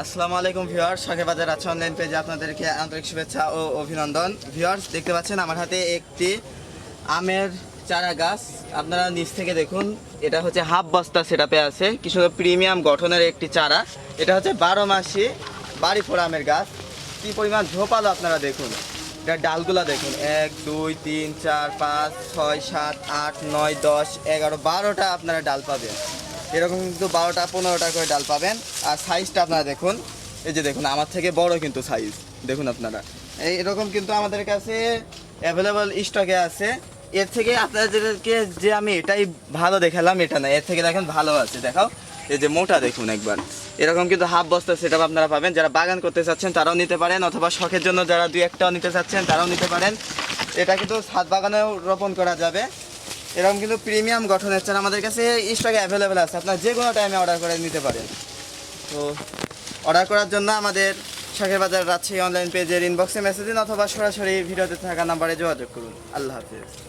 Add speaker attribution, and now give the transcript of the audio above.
Speaker 1: আসসালামু আলাইকুম ভিউয়ার্স, শখের বাজার আছে অনলাইন পেজে আপনাদেরকে আন্তরিক শুভেচ্ছা ও অভিনন্দন। ভিউয়ার্স, দেখতে পাচ্ছেন আমার হাতে একটি আমের চারা গাছ। আপনারা নিচ থেকে দেখুন, এটা হচ্ছে হাফ বস্তা সেটআপে আছে কিছু প্রিমিয়াম গঠনের একটি চারা। এটা হচ্ছে 12 মাসি বাড়ি ফোড়া আমের গাছ। কি পরিমাণ ঝোপালো আপনারা দেখুন, এটা ডালগুলা দেখুন, 1 2 3 4 5 6 7 8 9 10 11 12টা আপনারা ডাল পাবেন। এরকম কিন্তু 12টা 15টা করে ডাল পাবেন। আর সাইজটা আপনারা দেখুন, এই যে দেখুন আমার থেকে বড় কিন্তু সাইজ দেখুন আপনারা। এরকম কিন্তু আমাদের কাছে অ্যাভেলেবল স্টকে আছে। এর থেকে আপনাদেরকে যে আমি এটাই ভালো দেখালাম এটা না, এর থেকে দেখেন ভালো আছে, দেখাও। এই যে মোটা দেখুন একবার, এরকম কিন্তু হাফ বস্তা সেটআপ আপনারা পাবেন। যারা বাগান করতে চাচ্ছেন তারাও নিতে পারেন, অথবা শখের জন্য যারা 2-1টাও নিতে চাচ্ছেন তারাও নিতে পারেন। এটা কিন্তু ছাদ বাগানেও রোপণ করা যাবে। এরকম কিন্তু প্রিমিয়াম গঠনের চারা আমাদের কাছে স্টকে অ্যাভেলেবেল আছে, আপনার যে কোনো টাইমে অর্ডার করে নিতে পারেন। তো অর্ডার করার জন্য আমাদের শখের বাজার রাজশাহী অনলাইন পেজের ইনবক্সে মেসেজ দিন, অথবা সরাসরি ভিডিওতে থাকা নাম্বারে যোগাযোগ করুন। আল্লাহ হাফিজ।